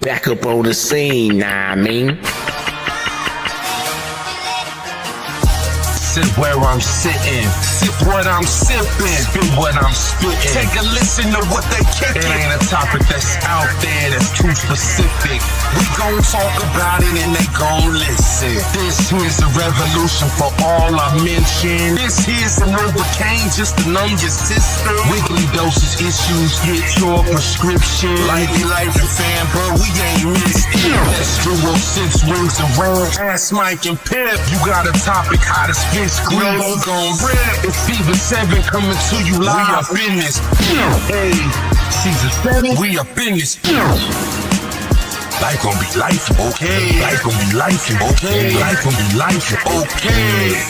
back up on the scene, nah, I mean. Sit where I'm sitting, sip what I'm sipping, spit what I'm spitting. Take a listen to what they kicking. It ain't a topic that's out there that's too specific. We gon' talk about it and they gon' listen. This here's a revolution for all I mentioned. This here's an Novocaine just to numb your system. Weekly doses issues, get your prescription. Life Be Lifin fan, but we ain't missed it. That's true, 6 rings around, ass Mike and Pip. You got a topic, how to spit. We gon' rip. It's Season 7 coming to you live. We up in this. Hey, Season 7. We up in this. Life gon' be life, okay. Life gon' be life, okay. Life gon' be life, okay.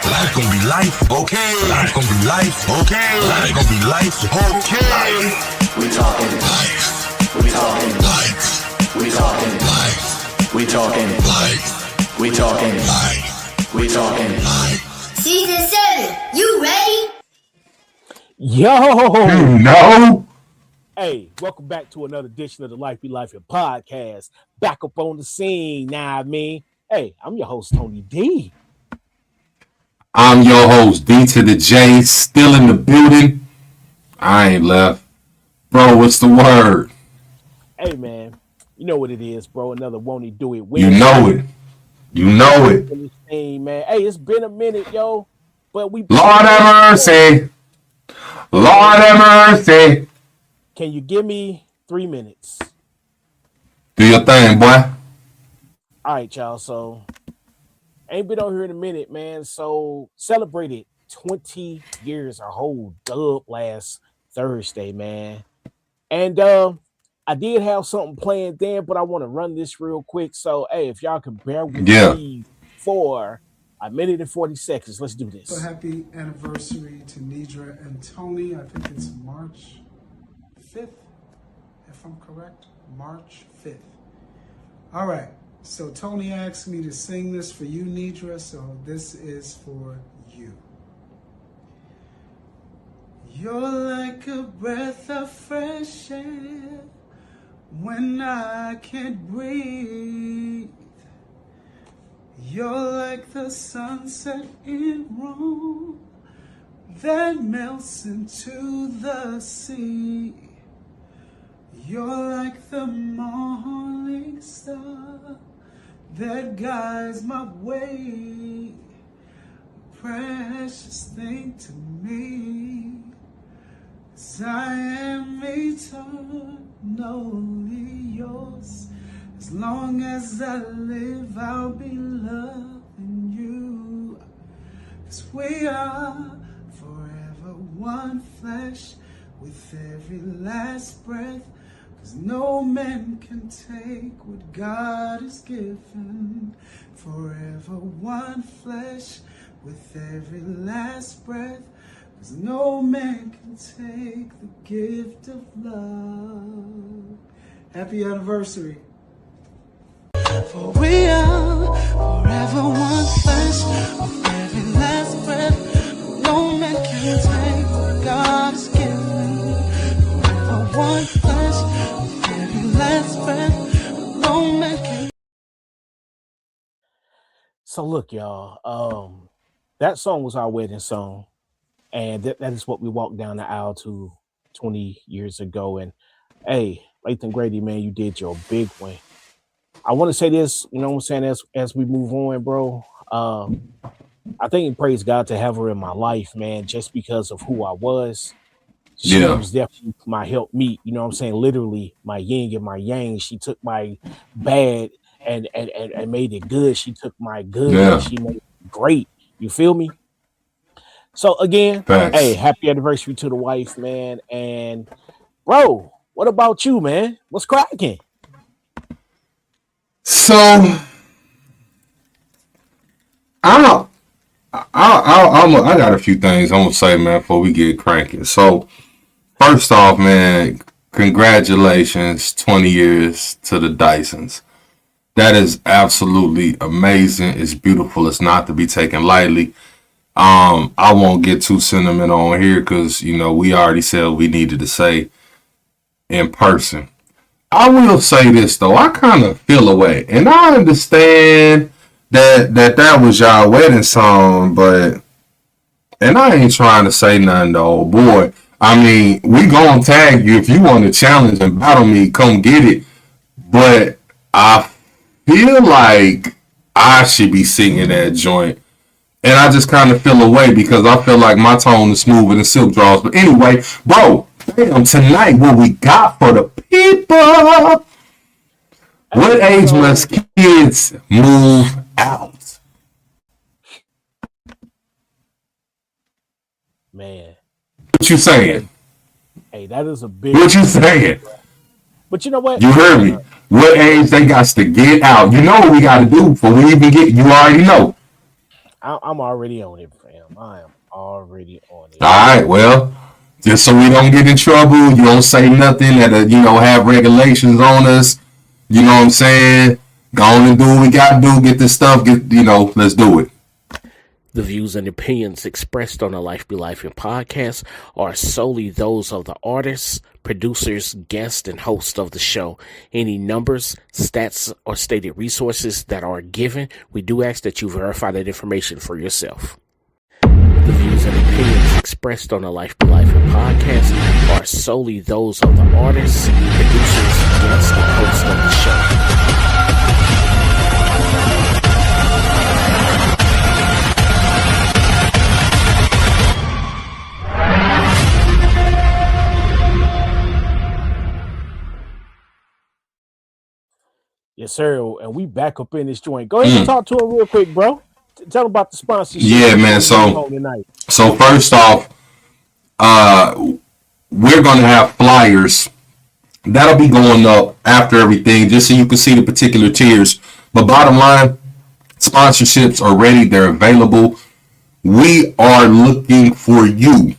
Life gon' be life, okay. Life gon' be life, okay. Life gon' be life, okay. We talking life. We talking life. We talking life. We talking life. We talking life. We talking life. Season 7, you ready? Yo! You know? Hey, welcome back to another edition of the Life Be Lifin Podcast. Back up on the scene, now I mean. Hey, I'm your host, Tony D. I'm your host, D to the J, still in the building. I ain't left. Bro, what's the word? Hey, man, you know what it is, bro. Another Won't He Do It Wednesday. You know it. You know it. Man. Hey, it's been a minute, yo. But we Lord have mercy. Lord have mercy. Can you give me 3 minutes? Do your thing, boy. All right, y'all. So, ain't been on here in a minute, man. So, celebrated 20 years of whole dub last Thursday, man. And I did have something planned then, but I want to run this real quick. So, hey, if y'all can bear with me for a minute and 40 seconds, let's do this. So happy anniversary to Nidra and Tony. I think it's March 5th, if I'm correct. March 5th. All right. So Tony asked me to sing this for you, Nidra. So this is for you. You're like a breath of fresh air when I can't breathe. You're like the sunset in Rome that melts into the sea. You're like the morning star that guides my way. Precious thing to me. 'Cause I am eternally yours. As long as I live, I'll be loving you. 'Cause we are forever one flesh with every last breath. 'Cause no man can take what God has given. Forever one flesh with every last breath. 'Cause no man can take the gift of love. Happy anniversary. For we are forever one flesh with every last breath. No man can take what God has given. Forever one flesh with every last breath. No man can. So look, y'all, that song was our wedding song. And that is what we walked down the aisle to 20 years ago. And hey, Lathan Grady, man, you did your big one. I want to say this, you know what I'm saying, as we move on, bro. I think and praise God to have her in my life, man, just because of who I was. She was definitely my help meet, you know what I'm saying? Literally my yin and my yang. She took my bad and made it good. She took my good and she made it great. You feel me? So again, hey, happy anniversary to the wife, man. And bro, what about you, man? What's cracking? So I got a few things I'm gonna say, man, before we get cranking. So first off, man, congratulations, 20 years to the Dysons. That is absolutely amazing. It's beautiful. It's not to be taken lightly. I won't get too sentimental on here because, you know, we already said what we needed to say in person. I will say this though, I kind of feel away, and I understand that was y'all wedding song, but and I ain't trying to say nothing though, boy. I mean, we gonna tag you if you want to challenge and battle me, come get it. But I feel like I should be singing that joint. And I just kind of feel away because I feel like my tone is smoother than silk draws. But anyway, bro, damn, tonight what we got for the people. What age must kids move out? Man. What you saying? Hey, that is a big. What you saying? But you know what? You heard me. What age they got to get out? You know what we got to do before we even get. You already know. I'm already on it, fam. I am already on it. All right. Well, just so we don't get in trouble, you don't say nothing that have regulations on us. You know what I'm saying? Go on and do what we got to do. Get this stuff. Let's do it. The views and opinions expressed on the Life Be Lifin Podcast are solely those of the artists, producers, guests, and hosts of the show. Any numbers, stats, or stated resources that are given, we do ask that you verify that information for yourself. The views and opinions expressed on the Life Be Lifin Podcast are solely those of the artists, producers, guests, and hosts of the show. Yes, sir. And we back up in this joint. Go ahead and talk to him real quick, bro. Tell him about the sponsorship. Yeah, man. So first off, we're gonna have flyers that'll be going up after everything, just so you can see the particular tiers. But bottom line, sponsorships are ready. They're available. We are looking for you.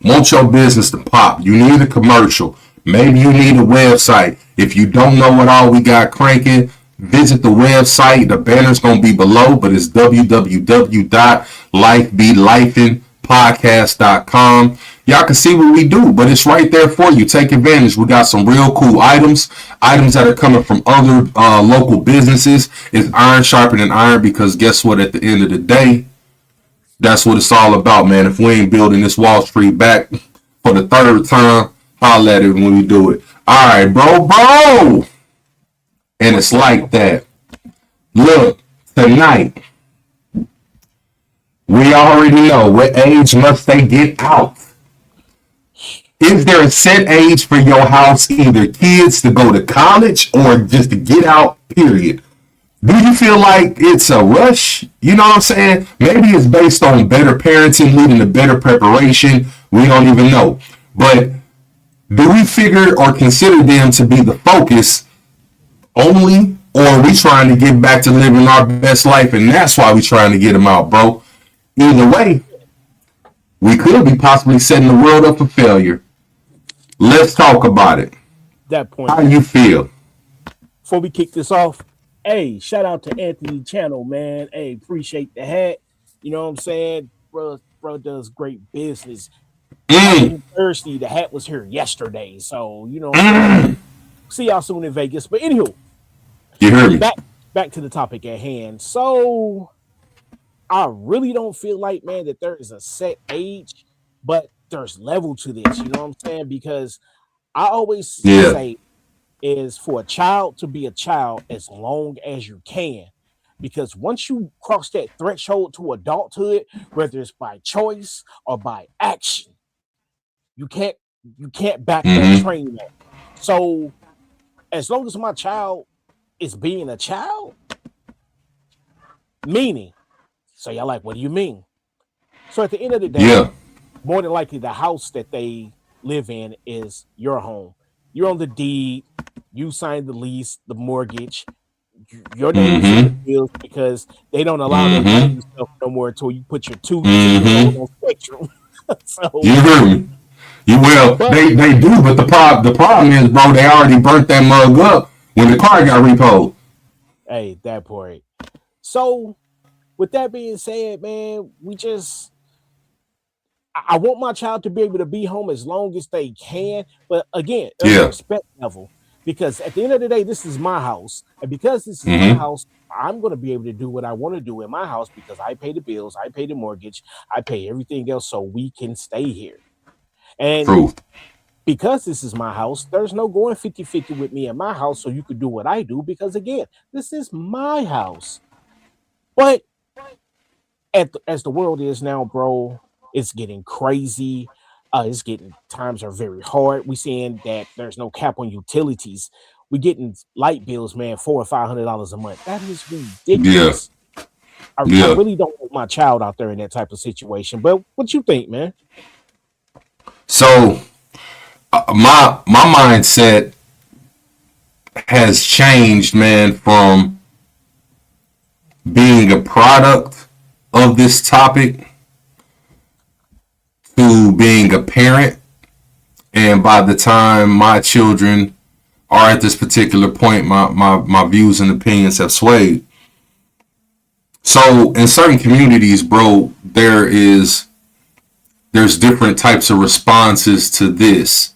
Want your business to pop? You need a commercial. Maybe you need a website. If you don't know what all we got cranking, visit the website. The banner's going to be below, but it's www.lifebelifinpodcast.com. Y'all can see what we do, but it's right there for you. Take advantage. We got some real cool items that are coming from other local businesses. It's iron sharpening iron, because guess what? At the end of the day, that's what it's all about, man. If we ain't building this Wall Street back for the third time, I'll let it when we do it. All right, bro. And it's like that. Look, tonight, we already know what age must they get out. Is there a set age for your house, either kids to go to college or just to get out, period? Do you feel like it's a rush? You know what I'm saying? Maybe it's based on better parenting leading to better preparation. We don't even know. But do we figure or consider them to be the focus only, or are we trying to get back to living our best life, and that's why we trying to get them out, bro? Either way, we could be possibly setting the world up for failure. Let's talk about it. That point. How you feel? Before we kick this off, hey, shout out to Anthony Channel, man. Hey, appreciate the hat. You know what I'm saying? Bro does great business. Thursday, the hat was here yesterday. So, you know, see y'all soon in Vegas. But anywho, you heard me. Back to the topic at hand. So I really don't feel like, man, that there is a set age, but there's level to this. You know what I'm saying? Because I always say is for a child to be a child as long as you can. Because once you cross that threshold to adulthood, whether it's by choice or by action, you can't back that train up. So as long as my child is being a child, meaning, so y'all like, what do you mean? So at the end of the day, more than likely the house that they live in is your home. You're on the deed, you signed the lease, the mortgage, your name is in the bills, because they don't allow them to do stuff no more until you put your two on spectrum. So you heard me. You will. They do, but the problem is, bro, they already burnt that mug up when the car got repoed. Hey, that part. So with that being said, man, I want my child to be able to be home as long as they can. But again, there's a respect level, Because at the end of the day, this is my house. And because this is my house, I'm going to be able to do what I want to do in my house because I pay the bills, I pay the mortgage, I pay everything else so we can stay here. And True. because this is my house, there's no going 50-50 with me in my house so you could do what I do because, again, this is my house. But as the world is now, bro, it's getting crazy. Times are very hard. We seeing that there's no cap on utilities. We getting light bills, man, $400 or $500 a month. That is ridiculous. I really don't want my child out there in that type of situation. But what you think, man? So my mindset has changed, man, from being a product of this topic to being a parent. And by the time my children are at this particular point, my views and opinions have swayed. So in certain communities, bro, there's different types of responses to this.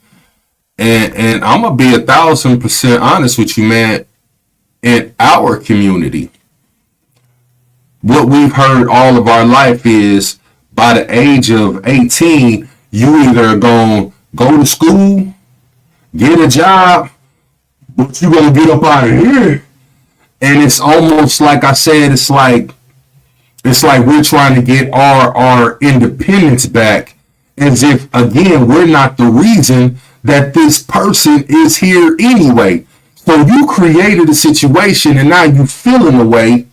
And I'm going to be 1,000% honest with you, man. In our community, what we've heard all of our life is by the age of 18, you either going to go to school, get a job, but you're going to get up out of here. And it's almost like I said, it's like we're trying to get our independence back, as if, again, we're not the reason that this person is here anyway. So you created a situation and now you feel in a way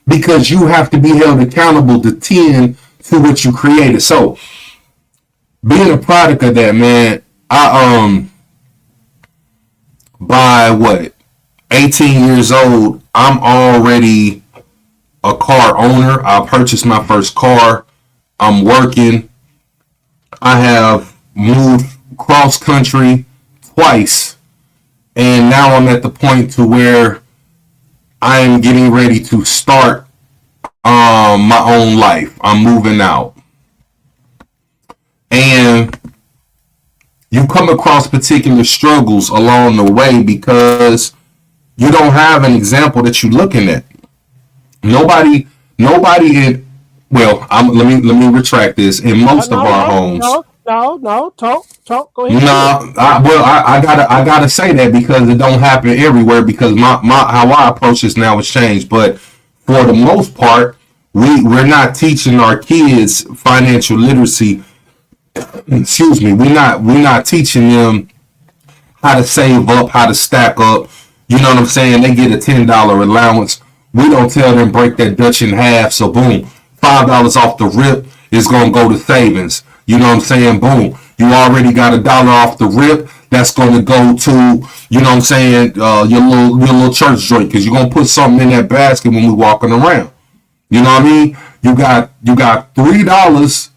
because you have to be held accountable to tend to what you created. So being a product of that, man, by 18 years old, I'm already a car owner. I purchased my first car. I'm working. I have moved cross country twice. And now I'm at the point to where I am getting ready to start my own life. I'm moving out. And you come across particular struggles along the way because you don't have an example that you're looking at. Nobody in, well, let me retract this. In most of our homes. Talk. Go ahead. I gotta say that because it don't happen everywhere. Because my how I approach this now has changed. But for the most part, we're not teaching our kids financial literacy. Excuse me. We're not teaching them how to save up, how to stack up. You know what I'm saying? They get a $10 allowance. We don't tell them break that Dutch in half. So boom, $5 off the rip is gonna go to savings. You know what I'm saying? Boom. You already got $1 off the rip. That's going to go to, you know what I'm saying, your little church joint, because you're going to put something in that basket when we're walking around. You know what I mean? You got $3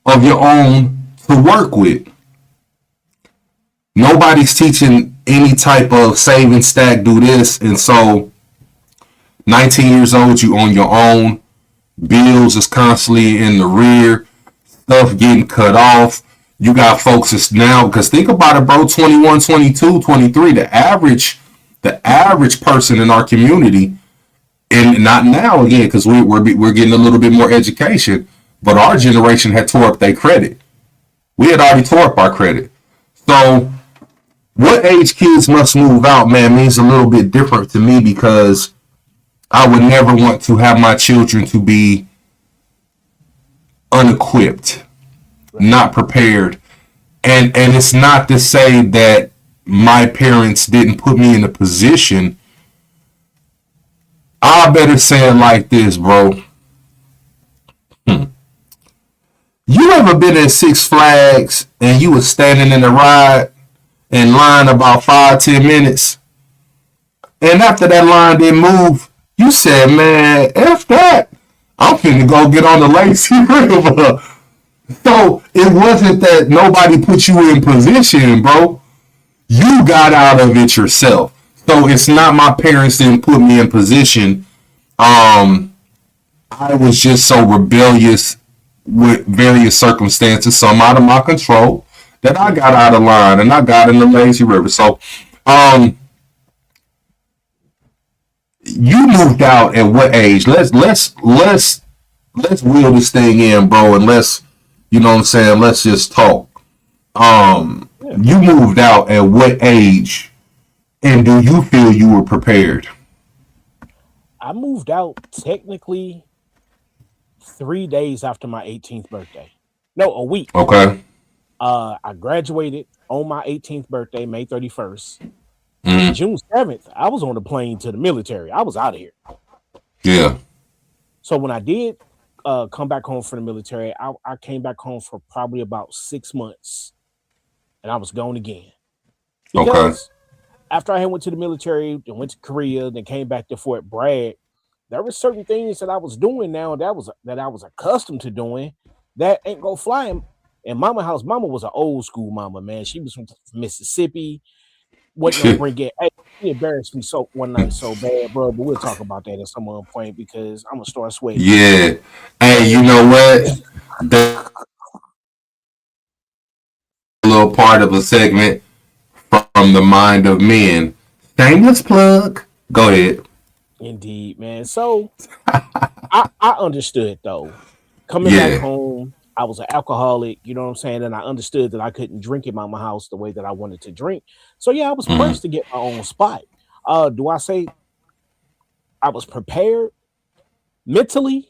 of your own to work with. Nobody's teaching any type of saving stack, do this. And so 19 years old, you on your own. Bills is constantly in the rear. Stuff getting cut off. You got folks that's now, because think about it, bro, 21, 22, 23, the average person in our community, and not now again, because we're getting a little bit more education, but our generation had tore up their credit. We had already tore up our credit. So what age kids must move out, man, means a little bit different to me, because I would never want to have my children to be unequipped, not prepared. And it's not to say that my parents didn't put me in a position. I better say it like this, bro. You ever been at Six Flags and you was standing in the ride in line about 5-10 minutes, and after that line didn't move, you said, man, F that, I'm finna go get on the lazy river. So it wasn't that nobody put you in position, bro. You got out of it yourself. So it's not my parents didn't put me in position. I was just so rebellious with various circumstances, some out of my control, that I got out of line and I got in the lazy river. So you moved out at what age? Let's wheel this thing in, bro, and let's, you know what I'm saying, let's just talk. You moved out at what age, and do you feel you were prepared? I moved out technically 3 days after my 18th birthday. No, a week. Okay. I graduated on my 18th birthday, May 31st. Mm-hmm. June 7th, I was on the plane to the military. I was out of here. Yeah. So when I did come back home from the military, I came back home for probably about 6 months, and I was gone again. Because after I had went to the military, then went to Korea, then came back to Fort Bragg, there were certain things that I was doing now that I was accustomed to doing that ain't gonna fly in mama house. Mama was an old school mama, man. She was from Mississippi. Wasn't gonna bring it. Hey, he embarrassed me so one night so bad, bro. But we'll talk about that at some other point because I'm gonna start sweating. Yeah. Hey, you know what? That's a little part of a segment from the mind of men. Shameless plug. Go ahead. Indeed, man. So I understood though. Coming back home, I was an alcoholic, you know what I'm saying? And I understood that I couldn't drink in my house the way that I wanted to drink. So yeah, I was pressed to get my own spot. Do I say I was prepared mentally,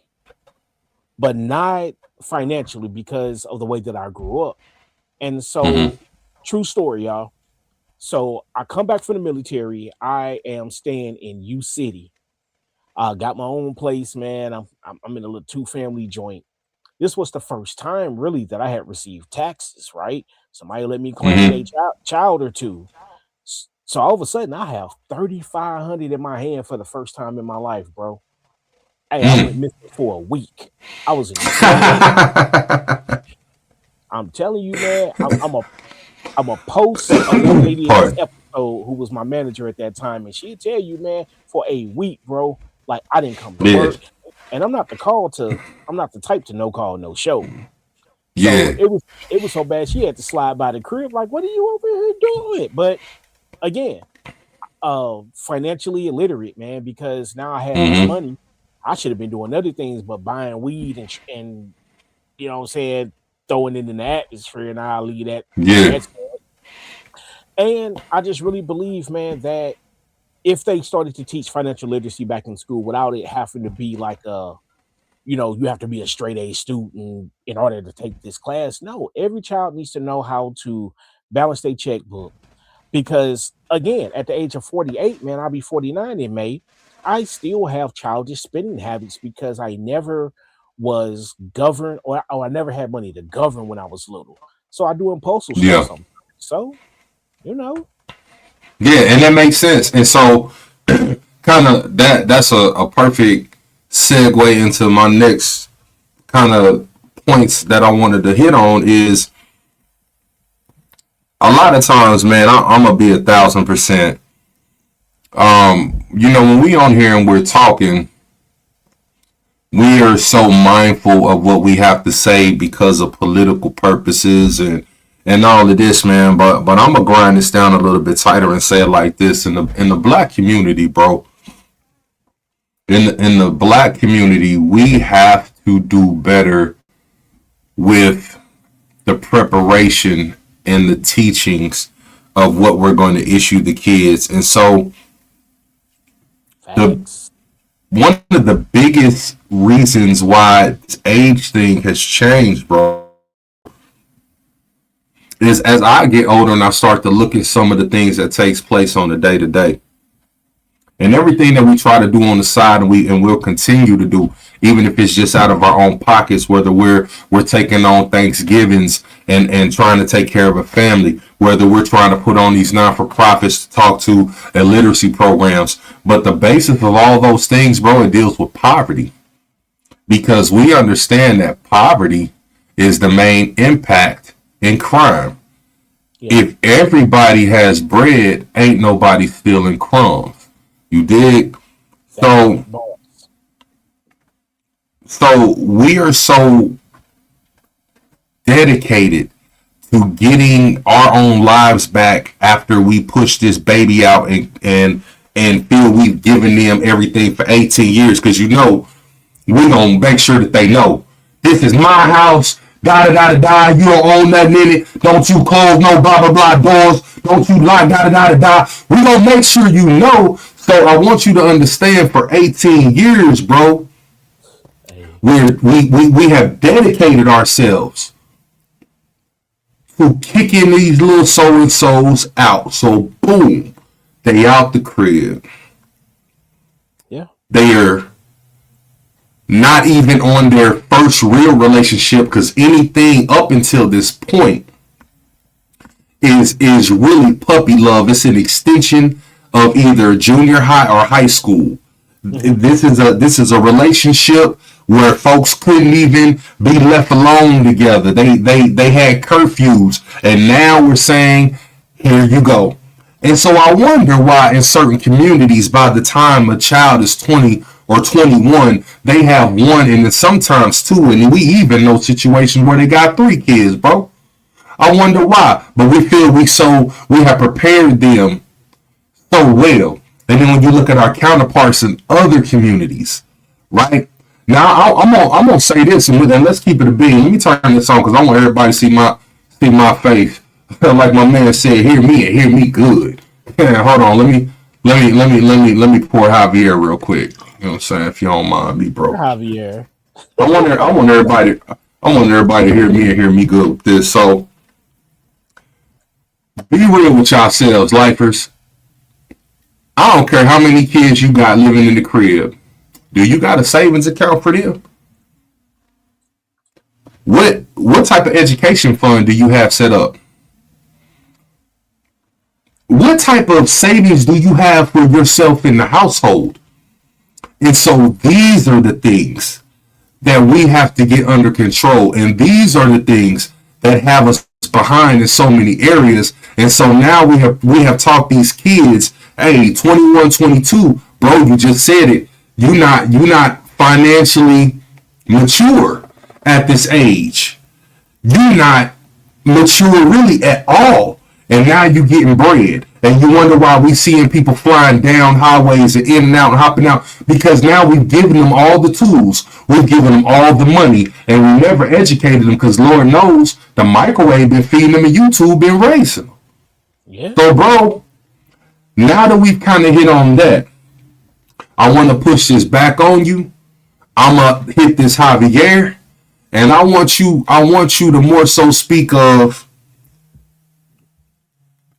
but not financially because of the way that I grew up? And so true story, y'all. So I come back from the military. I am staying in U City. I got my own place, man. I'm in a little 2-family joint. This was the first time really that I had received taxes, right? Somebody let me claim a child or two. So all of a sudden I have $3,500 in my hand for the first time in my life, bro. Hey, I went missing for a week. I was in I'm telling you, man, I'm a post on that lady episode who was my manager at that time, and she'd tell you, man, for a week, bro, like I didn't come to work. And I'm not the type to no call, no show. So it was so bad she had to slide by the crib, like, what are you over here doing? But again, financially illiterate, man, because now I had this money. I should have been doing other things but buying weed and you know what I'm saying, throwing it in the atmosphere, and I'll leave that. And I just really believe, man, that if they started to teach financial literacy back in school without it having to be like you have to be a straight A student in order to take this class. No, every child needs to know how to balance their checkbook. Because again, at the age of 48, man, I'll be 49 in May. I still have childish spending habits because I never was governed or I never had money to govern when I was little. So I do impulsive stuff sometimes. So, you know. Yeah, and that makes sense. And so kind of that's a perfect segue into my next kind of points that I wanted to hit on is a lot of times, man, I'm gonna be 1,000%. When we on here and we're talking, we are so mindful of what we have to say because of political purposes and all of this, man. But I'm gonna grind this down a little bit tighter and say it like this: in the black community, bro. In the black community, we have to do better with the preparation and the teachings of what we're going to issue the kids. And so one of the biggest reasons why this age thing has changed, bro, is as I get older and I start to look at some of the things that takes place on the day to day. And everything that we try to do on the side and we'll continue to do, even if it's just out of our own pockets, whether we're taking on Thanksgivings and trying to take care of a family, whether we're trying to put on these not-for-profits to talk to literacy programs. But the basis of all those things, bro, it deals with poverty. Because we understand that poverty is the main impact in crime. Yeah. If everybody has bread, ain't nobody stealing crumbs. You dig? So we are so dedicated to getting our own lives back after we push this baby out and and feel we've given them everything for 18 years, because we're going to make sure that they know this is my house, da da da da. You don't own nothing in it. Don't you close no blah blah blah doors. Don't you lock da da da da. We're going to make sure you know. So I want you to understand, for 18 years, bro, we have dedicated ourselves to kicking these little so-and-sos out. So, boom, they out the crib. Yeah. They're not even on their first real relationship, because anything up until this point is really puppy love. It's an extension of either junior high or high school. This is a relationship where folks couldn't even be left alone together. They had curfews, and now we're saying, here you go. And so I wonder why in certain communities, by the time a child is 20 or 21, they have one and then sometimes two, and we even know situations where they got 3 kids, bro. I wonder why, but we feel we have prepared them so well. And then when you look at our counterparts in other communities, right? Now I'm gonna say this, and let's keep it a bean. Let me turn this on because I want everybody to see my face. Like my man said, hear me and hear me good. Yeah, hold on, let me pour Javier real quick. You know what I'm saying? If you don't mind me, bro. Javier. I want everybody to hear me and hear me good with this. So be real with yourselves, lifers. I don't care how many kids you got living in the crib. Do you got a savings account for them? What type of education fund do you have set up? What type of savings do you have for yourself in the household? And so these are the things that we have to get under control. And these are the things that have us behind in so many areas. And so now we have taught these kids, hey, 21, 22, bro, you just said it. You're not financially mature at this age. You're not mature really at all. And now you're getting bread. And you wonder why we seeing people flying down highways and in and out and hopping out. Because now we've given them all the tools. We've given them all the money. And we never educated them, because Lord knows the microwave been feeding them and YouTube been raising them. Yeah. So, bro, now that we've kind of hit on that, I want to push this back on you. I'm going to hit this Javier. And I want you to more so speak of,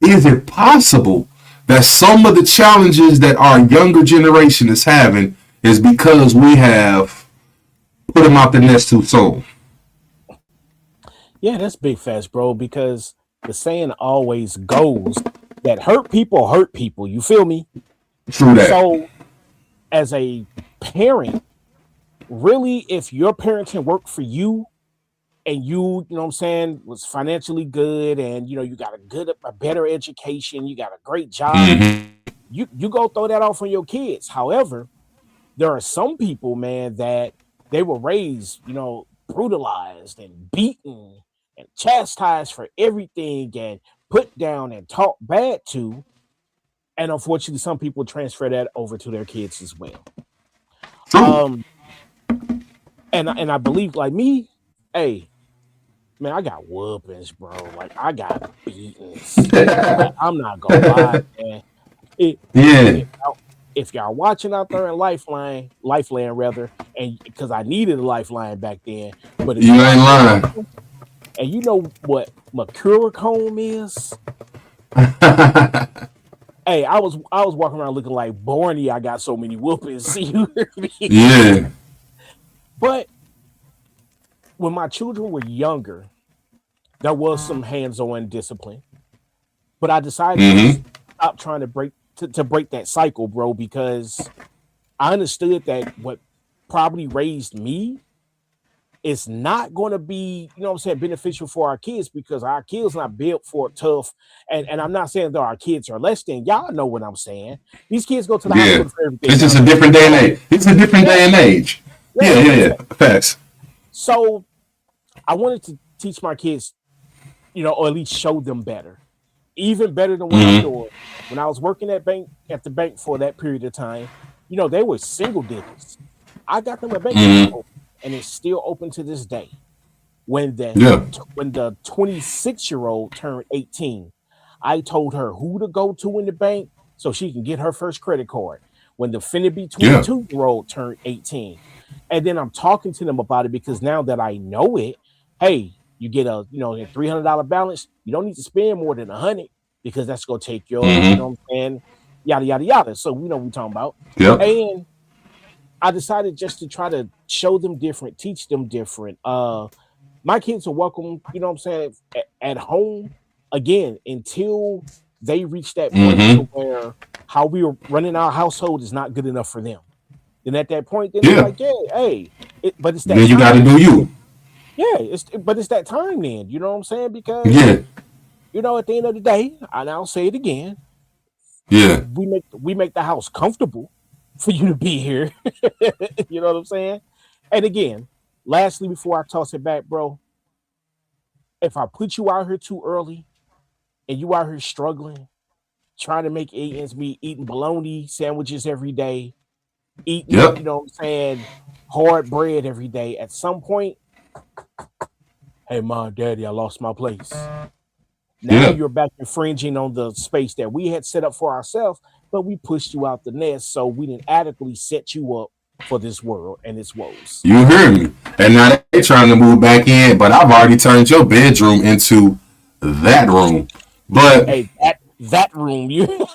is it possible that some of the challenges that our younger generation is having is because we have put them out the nest too soon? Yeah, that's big facts, bro, because the saying always goes that hurt people. You feel me? True that. So as a parent, really, if your parenting worked for you and you know what I'm saying, was financially good and, you got a better education, you got a great job, you go throw that off on your kids. However, there are some people, man, that they were raised, brutalized and beaten and chastised for everything and put down and taught bad to. And unfortunately, some people transfer that over to their kids as well. And I believe, like me, hey, man, I got whoopings, bro. Like, I got beatings. Like, I'm not gonna lie, man. If y'all watching out there in Lifeline rather, and because I needed a lifeline back then, but if you ain't lying. And you know what Mercurochrome is? Hey, I was walking around looking like Barney. I got so many whoopings. You hear me? Yeah. But when my children were younger, there was some hands-on discipline. But I decided to stop trying to break that cycle, bro, because I understood that what probably raised me is not going to be, beneficial for our kids, because our kids not built for tough. And I'm not saying that our kids are less than. Y'all know what I'm saying. These kids go to the hospital for everything. It's just a different day and age. It's a different day and age. Yeah. Facts. So I wanted to teach my kids, or at least show them better, even better than what I'm doing. when I was working at the bank for that period of time, you know, they were single digits. I got them a bank account open, and it's still open to this day. When the 26-year-old turned 18, I told her who to go to in the bank so she can get her first credit card. When the finna be 22-year-old turned 18, and then I'm talking to them about it because now that I know it, hey, you get a $300 balance. You don't need to spend more than $100 because that's gonna take your, you know what I'm saying, yada yada yada. So we know what we're talking about. Yep. And I decided just to try to show them different, teach them different. My kids are welcome, you know what I'm saying, at home again until they reach that point to where how we were running our household is not good enough for them. Then at that point, then they're like, but it's that. Then you got to do you. Yeah, it's that time then. You know what I'm saying? Because you know, at the end of the day, and I'll say it again. Yeah, we make the house comfortable for you to be here. You know what I'm saying? And again, lastly, before I toss it back, bro, if I put you out here too early and you out here struggling, trying to make ends meet, eating bologna sandwiches every day, eating, you know what I'm saying, hard bread every day, at some point, hey, Mom, Daddy, I lost my place. Now you're back infringing on the space that we had set up for ourselves, but we pushed you out the nest, so we didn't adequately set you up for this world and its woes. You hear me? And now they're trying to move back in, but I've already turned your bedroom into that room. But hey, that room, you.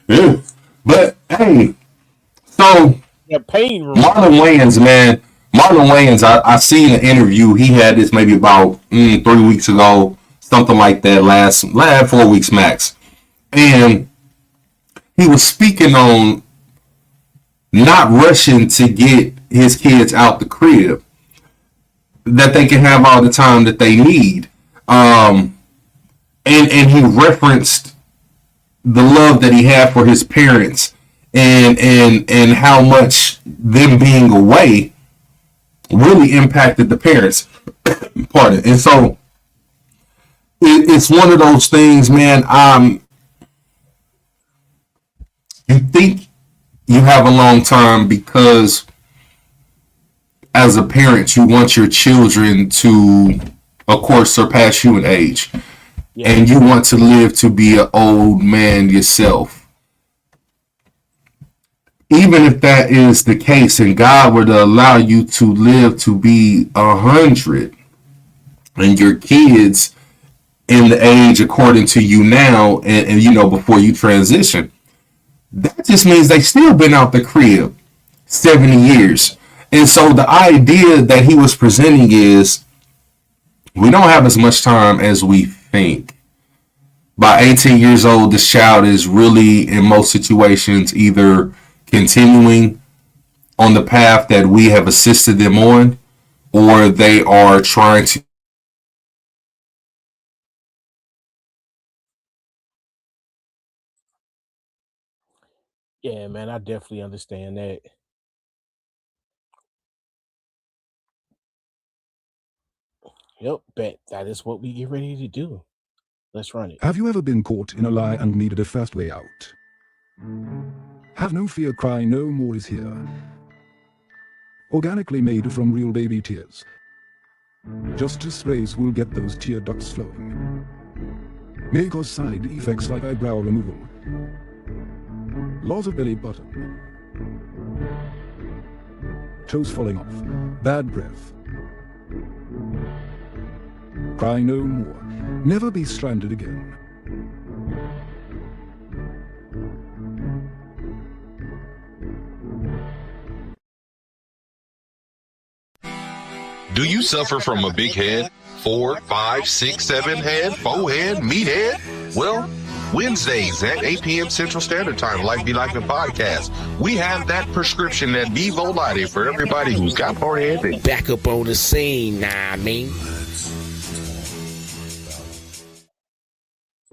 Yeah. But hey, so the pain room. Marlon Wayans, man. Marlon Wayans, I seen an interview. He had this maybe about 3 weeks ago, something like that, last 4 weeks max. And he was speaking on not rushing to get his kids out the crib, that they can have all the time that they need. And he referenced the love that he had for his parents and how much them being away really impacted the parents. Pardon. And so it's one of those things, man. You think you have a long time because as a parent, you want your children to, of course, surpass you in age. Yeah. And you want to live to be an old man yourself. Even if that is the case and God were to allow you to live to be 100 and your kids in the age according to you now and you know, before you transition, that just means they still been out the crib 70 years. And so the idea that he was presenting is we don't have as much time as we think. By 18 years old, this child is really, in most situations, either continuing on the path that we have assisted them on, or they are trying to. Yeah, man, I definitely understand that. Yep, bet that is what we get ready to do. Let's run it. Have you ever been caught in a lie and needed a fast way out? Have no fear, Cry No More is here. Organically made from real baby tears. Just a sprays will get those tear ducts flowing. May cause side effects like eyebrow removal, loss of belly button, toes falling off, bad breath. Cry no more. Never be stranded again. Do you suffer from a big head? 4, 5, 6, 7 head, 4 head, meathead? Well, Wednesdays at 8 p.m. Central Standard Time, Life Be Lifin Podcast. We have that prescription, that Vivo Lighty for everybody who's got hard head. Back up on the scene, nah, I mean.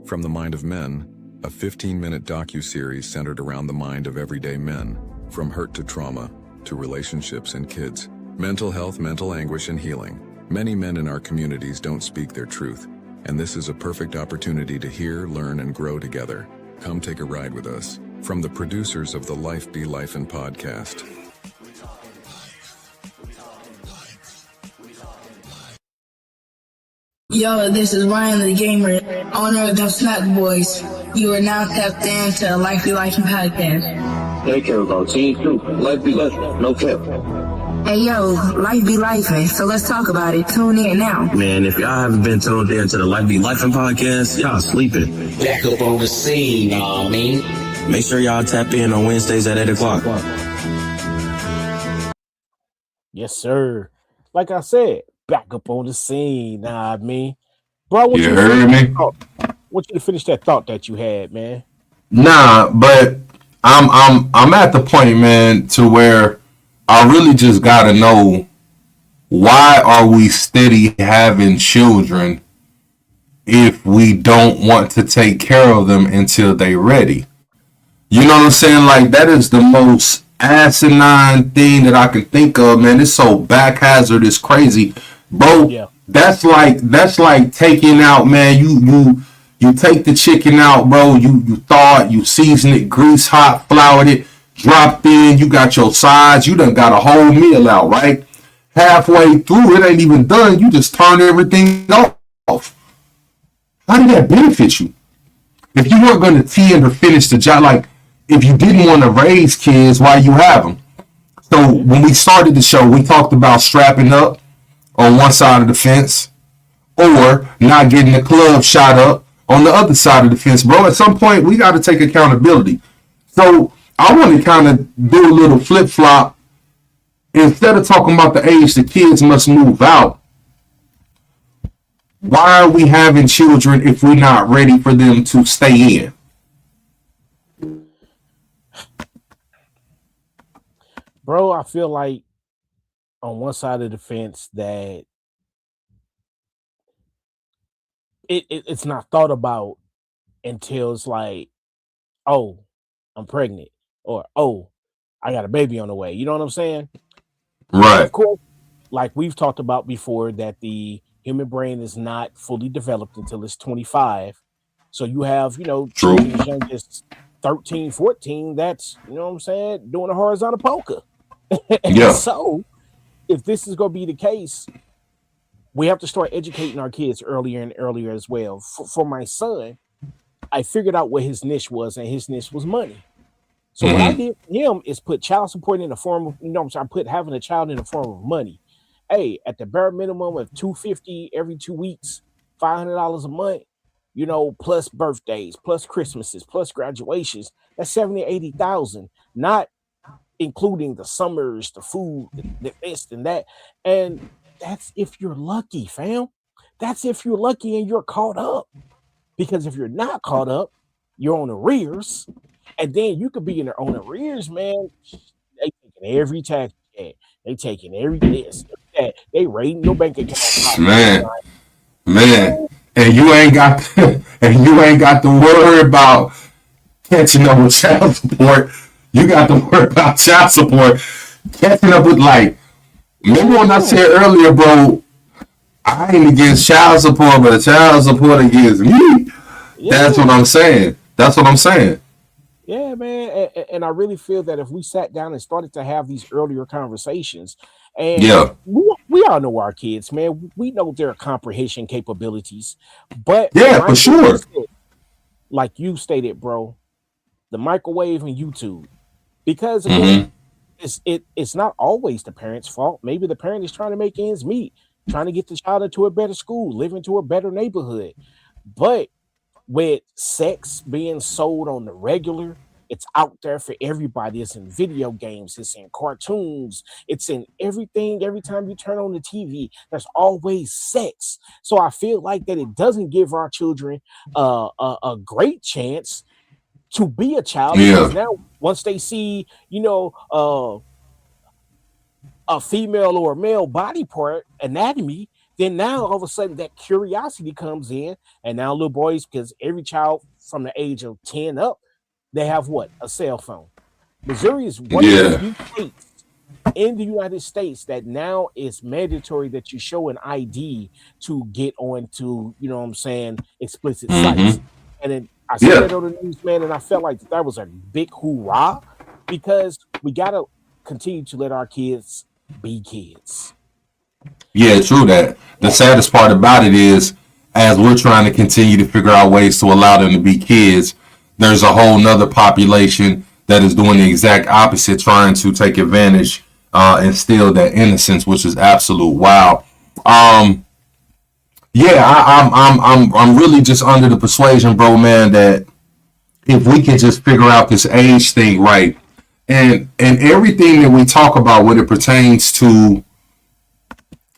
From the Mind of Men, a 15-minute docu-series centered around the mind of everyday men, from hurt to trauma, to relationships and kids, mental health, mental anguish, and healing. Many men in our communities don't speak their truth. And this is a perfect opportunity to hear, learn, and grow together. Come take a ride with us. From the producers of the Life Be Lifin Podcast. Yo, this is Ryan the Gamer, owner of the Snack Boys. You are now tapped into Life Be Lifin Podcast. They care about team too. Life be life, no cap. Hey yo, Life Be Lifin, so let's talk about it. Tune in now. Man, if y'all haven't been tuned in to the Life Be Lifin Podcast, y'all sleeping. Back up on the scene, I mean. Make sure y'all tap in on Wednesdays at 8 o'clock. Yes, sir. Like I said, back up on the scene. Nah, I mean, bro, I want You heard me? I want you to finish that thought that you had, man. Nah, but I'm at the point, man, to where I really just gotta know, why are we steady having children if we don't want to take care of them until they ready? You know what I'm saying? Like, that is the most asinine thing that I can think of, man. It's so backhazzard, it's crazy. Bro, Yeah. that's like taking out, man, you take the chicken out, bro, you thaw it, you season it, grease hot, floured it, dropped in, you got your sides, you done got a whole meal out, right? Halfway through, it ain't even done, you just turn everything off. How did that benefit you? If you weren't going to tend or finish the job, like, if you didn't want to raise kids, why you have them? So when we started the show, we talked about strapping up on one side of the fence, or not getting the club shot up on the other side of the fence, bro. At some point, we got to take accountability. So I want to kind of do a little flip-flop. Instead of talking about the age the kids must move out, why are we having children if we're not ready for them to stay in? Bro, I feel like on one side of the fence that it's not thought about until it's like, oh, I'm pregnant, or oh, I got a baby on the way. You know what I'm saying? Right. Of course, like we've talked about before, that the human brain is not fully developed until it's 25. So you have, True. children as young as 13, 14, that's, you know what I'm saying, doing a horizontal polka. Yeah. So if this is going to be the case, we have to start educating our kids earlier and earlier as well. For my son, I figured out what his niche was, and his niche was money. So what I did for him is put child support in the form of, I put having a child in the form of money. Hey, at the bare minimum of $250 every 2 weeks, $500 a month, plus birthdays, plus Christmases, plus graduations, that's 70, 80,000, not including the summers, the food, the this and that. And that's if you're lucky, fam. That's if you're lucky and you're caught up. Because if you're not caught up, you're on arrears. And then you could be in their own arrears, man. They taking every tax you get. They taking every this, that. They raiding your bank account. Man. And you ain't got to worry about catching up with child support. You got to worry about child support. Catching up with, like, remember when I said earlier, bro, I ain't against child support, but child support against me. Yeah. That's what I'm saying. Yeah, man. And I really feel that if we sat down and started to have these earlier conversations, and we all know our kids, man. We know their comprehension capabilities. But yeah, for sure. Like you stated, bro, the microwave and YouTube. Because again, it's not always the parent's fault. Maybe the parent is trying to make ends meet, trying to get the child into a better school, live into a better neighborhood. But with sex being sold on the regular, it's out there for everybody. It's in video games, it's in cartoons, it's in everything. Every time you turn on the TV, there's always sex. So I feel like that it doesn't give our children a great chance to be a child. Because now once they see, a female or a male body part anatomy, then now all of a sudden that curiosity comes in, and now little boys, because every child from the age of 10 up, they have what? A cell phone. Missouri is one of the few states in the United States that now it's mandatory that you show an ID to get onto, you know what I'm saying, explicit sites. And then I saw that on the news, man, and I felt like that was a big hoorah because we got to continue to let our kids be kids. Yeah, true that. The saddest part about it is, as we're trying to continue to figure out ways to allow them to be kids, there's a whole nother population that is doing the exact opposite, trying to take advantage and steal that innocence, which is absolute wow. I'm really just under the persuasion, bro, man, that if we can just figure out this age thing right, and everything that we talk about when it pertains to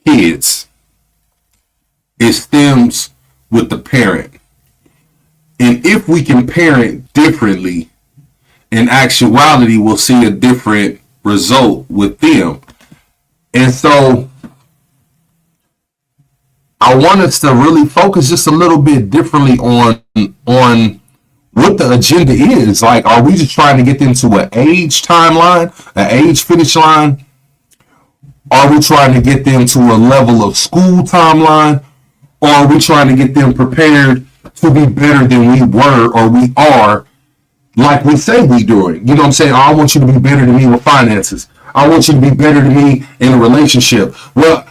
kids, it stems with the parent. And if we can parent differently, in actuality, we'll see a different result with them. And so I want us to really focus just a little bit differently on what the agenda is. Like, are we just trying to get them to an age timeline, an age finish line? Are we trying to get them to a level of school timeline? Or are we trying to get them prepared to be better than we were or we are, like we say we doing? You know what I'm saying? Oh, I want you to be better than me with finances. I want you to be better than me in a relationship. Well,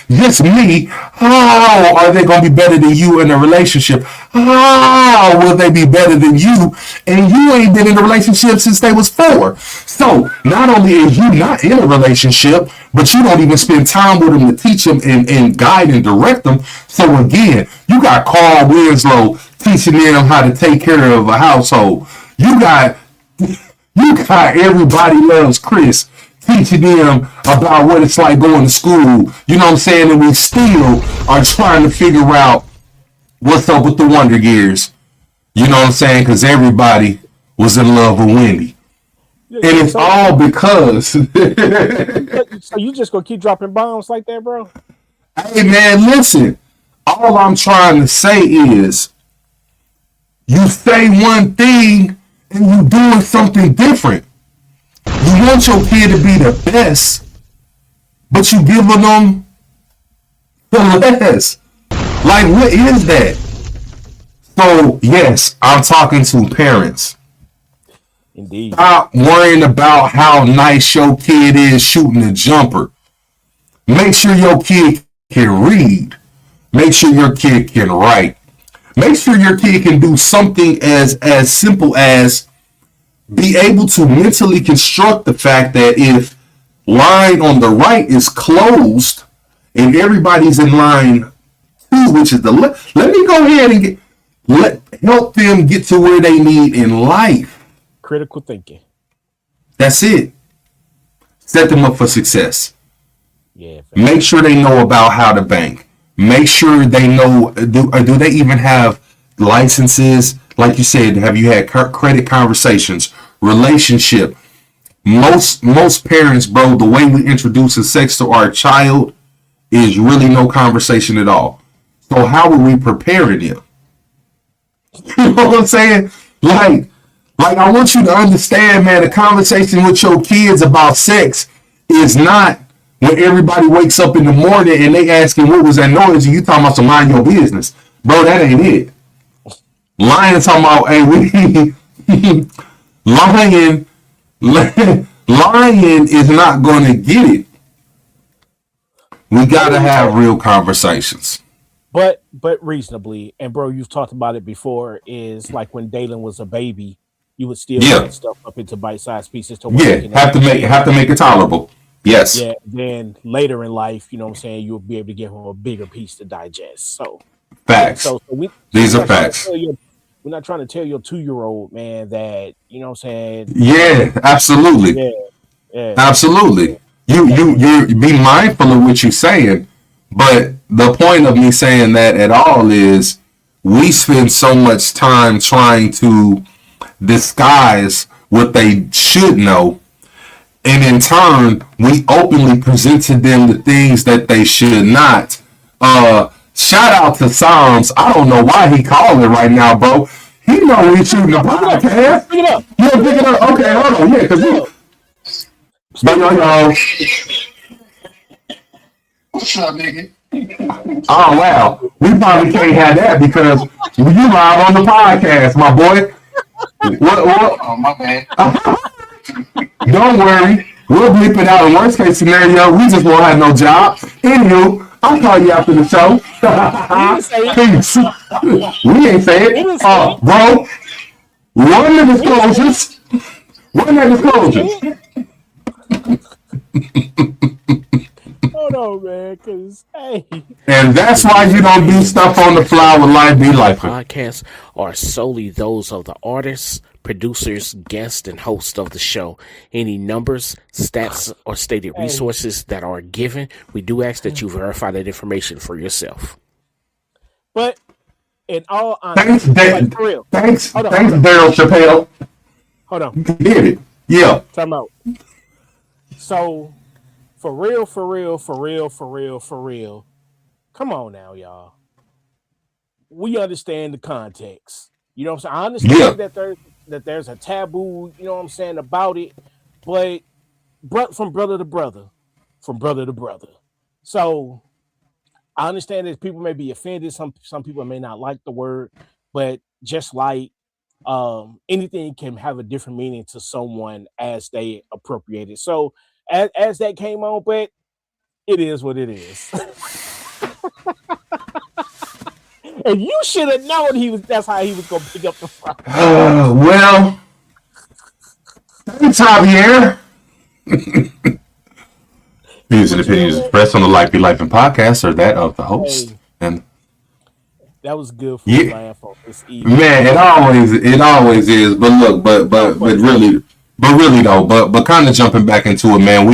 just me. How are they going to be better than you in a relationship? How will they be better than you? And you ain't been in a relationship since they was 4. So not only are you not in a relationship, but you don't even spend time with them to teach them and guide and direct them. So again, you got Carl Winslow teaching them how to take care of a household. You got Everybody Loves Chris teaching them about what it's like going to school. You know what I'm saying? And we still are trying to figure out what's up with the Wonder Gears. You know what I'm saying? Because everybody was in love with Wendy. And it's all because... So you just going to keep dropping bombs like that, bro? Hey, man, listen. All I'm trying to say is you say one thing and you doing something different. You want your kid to be the best, but you giving them the less. Like, what is that? So, yes, I'm talking to parents. Indeed. Stop worrying about how nice your kid is shooting a jumper. Make sure your kid can read. Make sure your kid can write. Make sure your kid can do something as simple as be able to mentally construct the fact that if line on the right is closed and everybody's in line 2, which is the left, let me go ahead and help them get to where they need in life. Critical thinking. That's it. Set them up for success. Yeah. Make sure they know about how to bank. Make sure they know, do they even have licenses? Like you said, have you had credit conversations, relationship? Most parents, bro, the way we introduce sex to our child is really no conversation at all. So how are we preparing them? You know what I'm saying? Like I want you to understand, man, a conversation with your kids about sex is not when everybody wakes up in the morning and they asking what was that noise and you talking about some mind your business. Bro, that ain't it. Lion talking about, hey, Lion is not going to get it. We got to have real conversations. But reasonably, and bro, you've talked about it before, is like when Dalen was a baby, you would still cut stuff up into bite-sized pieces to have to make it tolerable. Yes. Yeah, then later in life, you know what I'm saying, you'll be able to give him a bigger piece to digest. So facts. These are facts. We're not trying to tell your 2-year-old, man, that, you know what I'm saying? Yeah, absolutely. Yeah. Absolutely. You be mindful of what you're saying, but the point of me saying that at all is we spend so much time trying to disguise what they should know, and in turn, we openly present to them the things that they should not. Shout out to Psalms. I don't know why he calling right now, bro. He know he's shooting a podcast. Pick it up. Yeah, pick it up. Okay, hold on. Yeah, because But yo. What's up, nigga? Oh wow, we probably can't have that because you live on the podcast, my boy. What? Oh, my bad. Don't worry, we'll bleep it out. In worst case scenario, we just won't have no job. Anywho, I'll call you after the show. Peace. We ain't say it. Bro, one of the disclosures. Hold on, man, because, hey. And that's why you don't do stuff on the fly with Life Be Lifin. Podcasts are solely those of the artists, producers, guests, and hosts of the show. Any numbers, stats, or stated resources that are given, we do ask that you verify that information for yourself. But in all honesty, thanks, for real. Thanks, Daryl Chappelle. Hold on. You did it. Yeah. Time out. So, for real. Come on now, y'all. We understand the context. You know what I'm saying? I understand that there's a taboo, you know what I'm saying, about it, but from brother to brother. So I understand that people may be offended. Some people may not like the word, but just like anything can have a different meaning to someone as they appropriate it. So as that came on, but it is what it is. And you should have known that's how he was gonna pick up the phone. Well, thanks, Javier. Views and opinions expressed on the Life Be Lifin Podcast are that of the host. And that was good for the laugh on this evening. Man, it always is. But look, but really though, but kind of jumping back into it, man.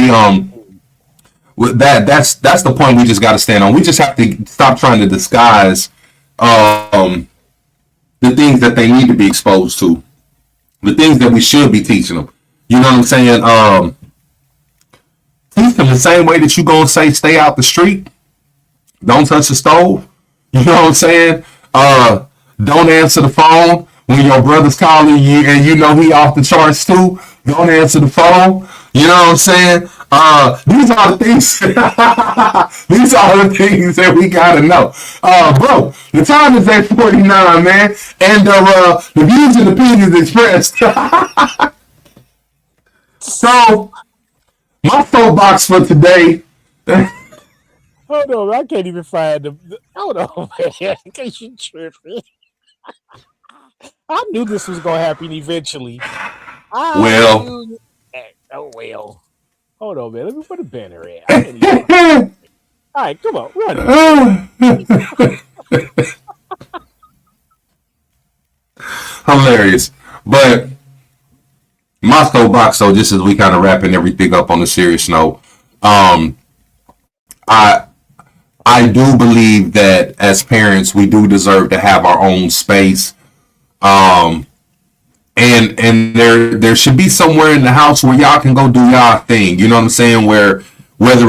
That's the point we just got to stand on. We just have to stop trying to disguise the things that they need to be exposed to, the things that we should be teaching them. You know what I'm saying? Teach them the same way that you gonna say stay out the street, don't touch the stove. You know what I'm saying? Don't answer the phone when your brother's calling you and you know he off the charts too. Don't answer the phone. You know what I'm saying? These are the things. These are the things that we gotta know. Bro, the time is at 49, man, and the views and opinions expressed. So, my soapbox for today. Hold on, I can't even find them. Hold on, man. In case you tripping. I knew this was gonna happen eventually. Well. Oh well. Hold on, man. Let me put a banner in. All right, come on, run it. Hilarious. But my soapbox, so just as we kind of wrapping everything up on a serious note, I do believe that as parents we do deserve to have our own space. And there should be somewhere in the house where y'all can go do y'all thing. You know what I'm saying? Whether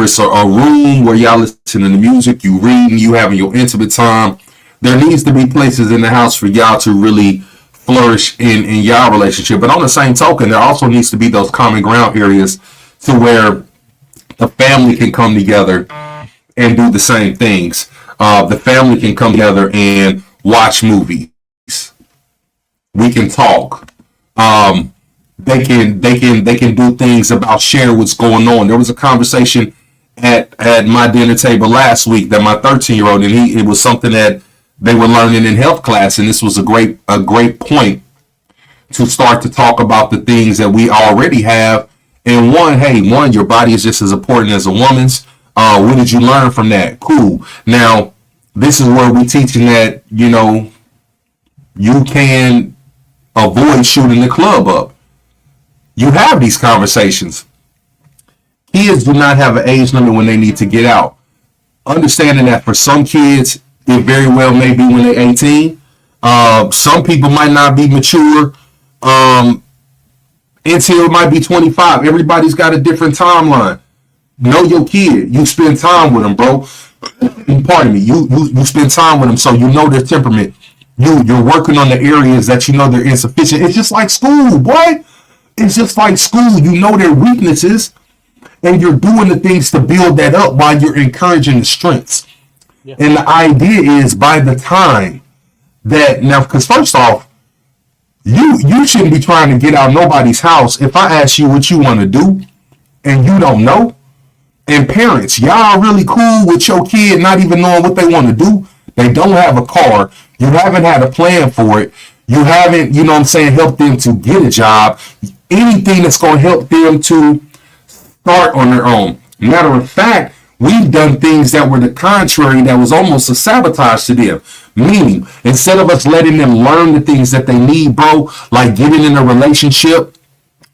it's a room where y'all listening to music, you reading, you having your intimate time, there needs to be places in the house for y'all to really flourish in y'all relationship. But on the same token, there also needs to be those common ground areas to where the family can come together and do the same things. The family can come together and watch movies. We can talk. They can do things about share what's going on. There was a conversation at my dinner table last week that my 13-year-old, and it was something that they were learning in health class, and this was a great point to start to talk about the things that we already have. And one, your body is just as important as a woman's. What did you learn from that? Cool. Now, this is where we teaching that, you know, you can avoid shooting the club up. You have these conversations. Kids do not have an age limit when they need to get out. Understanding that for some kids, it very well may be when they're 18. Some people might not be mature until it might be 25. Everybody's got a different timeline. Know your kid. You spend time with them, bro. Pardon me. You spend time with them so you know their temperament. You're working on the areas that you know they're insufficient. It's just like school, boy. It's just like school. You know their weaknesses. and you're doing the things to build that up while you're encouraging the strengths. Yeah. And the idea is by the time that now, because first off, you shouldn't be trying to get out nobody's house. If I ask you what you want to do and you don't know, and parents, y'all really cool with your kid not even knowing what they want to do. They don't have a car. You haven't had a plan for it. You haven't, you know what I'm saying, helped them to get a job. Anything that's going to help them to start on their own. Matter of fact, we've done things that were the contrary, that was almost a sabotage to them. Meaning, instead of us letting them learn the things that they need, bro, like getting in a relationship,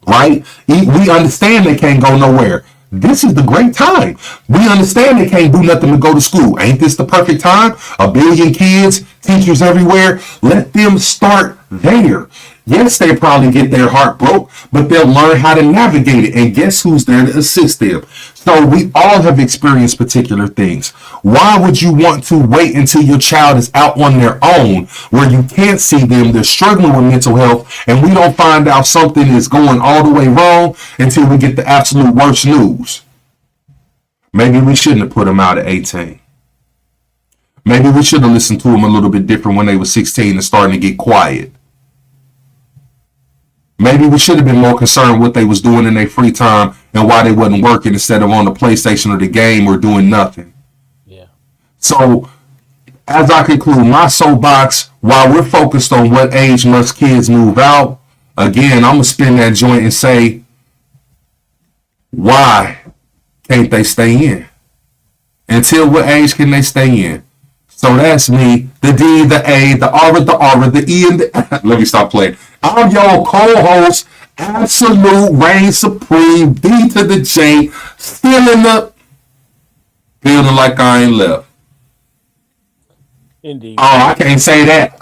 right? We understand they can't go nowhere. This is the great time. We understand they can't do nothing to go to school. Ain't this the perfect time? A billion kids, teachers everywhere. Let them start there. Yes, they probably get their heart broke, but they'll learn how to navigate it. And guess who's there to assist them? So we all have experienced particular things. Why would you want to wait until your child is out on their own where you can't see them, they're struggling with mental health, and we don't find out something is going all the way wrong until we get the absolute worst news? Maybe we shouldn't have put them out at 18. Maybe we should have listened to them a little bit different when they were 16 and starting to get quiet. Maybe we should have been more concerned with what they was doing in their free time and why they wasn't working instead of on the PlayStation or the game or doing nothing. Yeah. So, as I conclude my soapbox, while we're focused on what age must kids move out, again, I'm going to spin that joint and say, why can't they stay in? Until what age can they stay in? So that's me, the D, the A, the R, the E, and the... Let me stop playing. I'm your co-host, Absolute Reign Supreme, D to the J, still in the building like I ain't left. Indeed. Oh, I can't say that.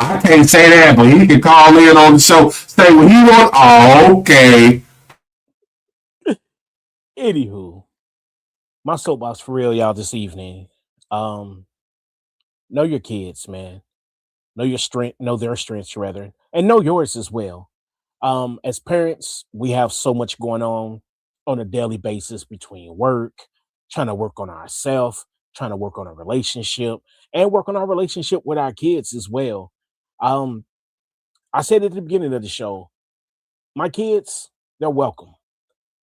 But he can call in on the show, say what he want. Oh, okay. Anywho, my soapbox for real, y'all, this evening. Know your kids, man. Know your strength, know their strengths rather, and know yours as well. As parents, we have so much going on a daily basis between work, trying to work on ourselves, trying to work on a relationship, and work on our relationship with our kids as well. I said at the beginning of the show, my kids, they're welcome.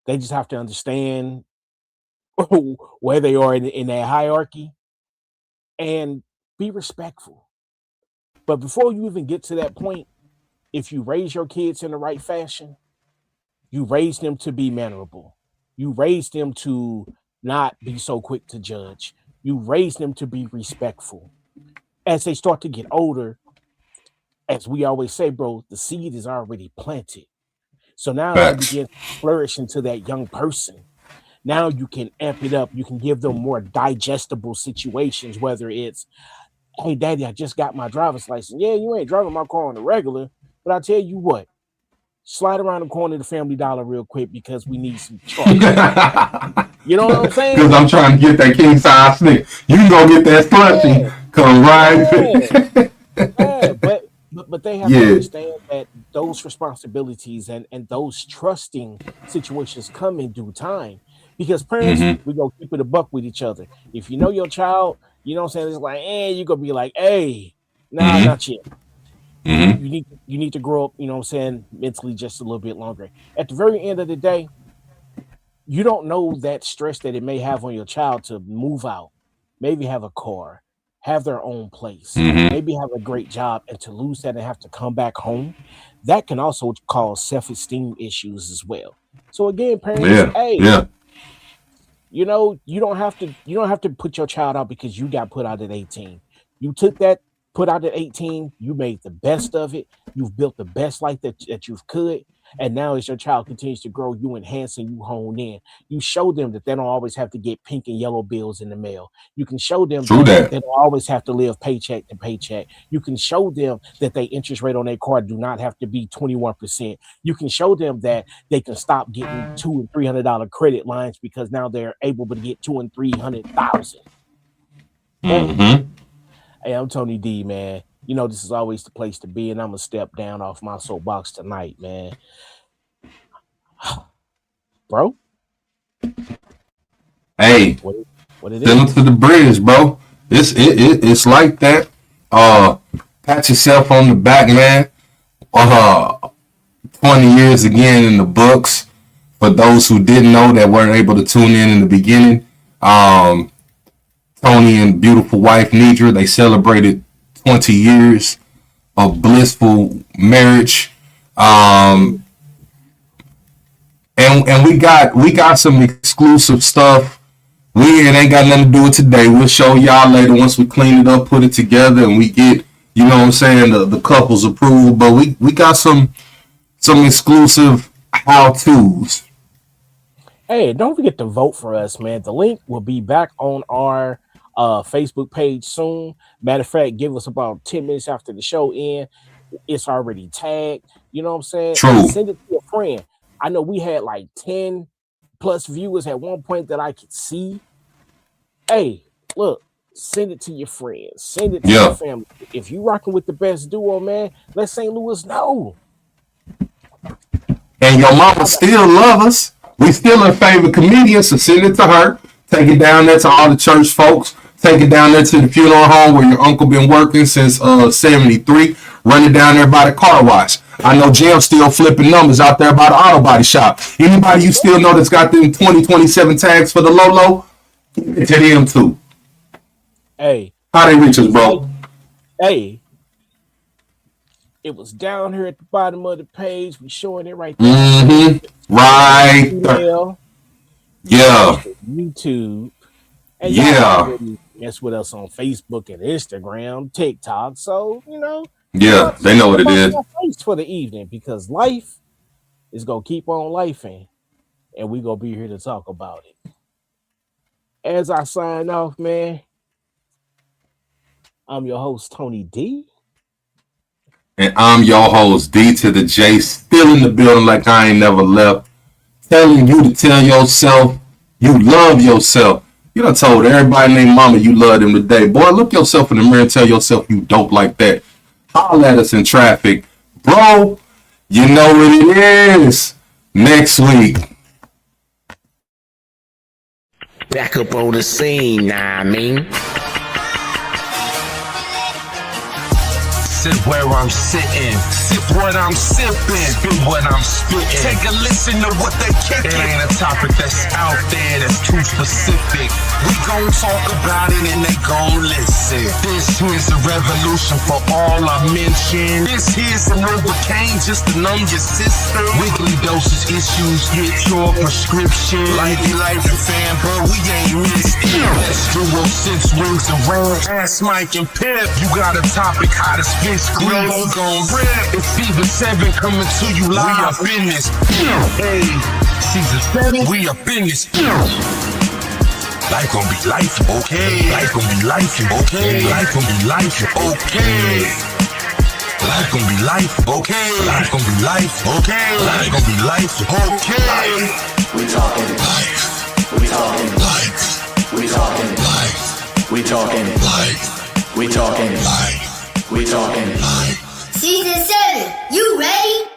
They just have to understand where they are in that hierarchy and be respectful. But before you even get to that point, if you raise your kids in the right fashion, you raise them to be mannerable. You raise them to not be so quick to judge. You raise them to be respectful. As they start to get older, as we always say, bro, the seed is already planted. So now they begin to flourish into that young person. Now you can amp it up. You can give them more digestible situations, whether it's, hey, daddy, I just got my driver's license. Yeah, you ain't driving my car on the regular, but I tell you what, slide around the corner to Family Dollar real quick because we need some charge. You know what I'm saying? Because I'm trying to get that king size snick. You can go get that slushy. Come right. But they have to understand that those responsibilities and those trusting situations come in due time. Because parents, we go keep it a buck with each other. If you know your child, you know what I'm saying? It's like, you're going to be like, hey, nah, not yet. You need to grow up, you know what I'm saying, mentally just a little bit longer. At the very end of the day, you don't know that stress that it may have on your child to move out, maybe have a car, have their own place, maybe have a great job, and to lose that and have to come back home. That can also cause self-esteem issues as well. So again, parents, you know, you don't have to put your child out because you got put out at 18. You took that put out at 18, you made the best of it. You've built the best life that you could. And now as your child continues to grow, you enhance and you hone in. You show them that they don't always have to get pink and yellow bills in the mail. You can show them that they don't always have to live paycheck to paycheck. You can show them that their interest rate on their car do not have to be 21%. You can show them that they can stop getting $200 and $300 credit lines because now they're able to get $200,000 and $300,000. Hey, I'm Tony D, man. You know, this is always the place to be, and I'm going to step down off my soapbox tonight, man. Bro, Hey, what it send them is. to the bridge, bro. It's like that. Pat yourself on the back, man. 20 years again in the books. For those who didn't know that weren't able to tune in the beginning, Tony and beautiful wife Nidra, they celebrated 20 years of blissful marriage. And we got some exclusive stuff. It ain't got nothing to do with today. We'll show y'all later once we clean it up, put it together, and we get, you know what I'm saying, the couple's approval. But we got some exclusive how-tos. Hey, don't forget to vote for us, man. The link will be back on our Facebook page soon. Matter of fact, give us about 10 minutes after the show ends. It's already tagged. You know what I'm saying? True. Send it to a friend. I know we had like 10 plus viewers at one point that I could see. Hey, look, send it to your friends. Send it to your family. If you rocking with the best duo, man, let St. Louis know. And your mama still love us. We still in favor of comedians, so send it to her. Take it down there to all the church folks. Take it down there to the funeral home where your uncle been working since 73. Run it down there by the car wash. I know Jim's still flipping numbers out there by the auto body shop. Anybody you still know that's got them 2027 tags for the Lolo, give it to them too. Hey. How they reach us, bro? Hey. It was down here at the bottom of the page. We showing it right there. Mm-hmm. Right. Email, yeah. YouTube. And yeah. Mess with us on Facebook and Instagram, TikTok. So, you know. Yeah, they know what it is. For the evening, because life is going to keep on lifing. And we're going to be here to talk about it. As I sign off, man, I'm your host, Tony D. And I'm your host, D to the J, still in the building like I ain't never left. Telling you to tell yourself you love yourself. You done told everybody named mama you love them today. Boy, look yourself in the mirror and tell yourself you dope like that. Holler at us in traffic. Bro, you know what it is. Next week. Back up on the scene, nah, I mean. Sit where I'm sitting, sip what I'm sipping, spit what I'm spitting. Take a listen to what they kicking. It ain't a topic that's out there that's too specific. We gon' talk about it and they gon' listen. This here's a revolution for all I mentioned. This here's some Novocaine just to numb your system. Weekly doses issues, get your prescription. Life Be Lifin fan, but we ain't missed it. Let's do 6 rings around. Ass Mike and Pip, you got a topic how to spit. We gon' rip. It's season 7 coming to you live. We up in this. Hey, season 7. We up in this. Life gon' be life, okay. Life gon' be life, okay. Life gon' be life, okay. Life gon' be life, okay. Life gon' be life, okay. Life gon' be life, okay. We talking life. We talking life. We talking life. We talking life. We talking life. We talking life. Season 7, you ready?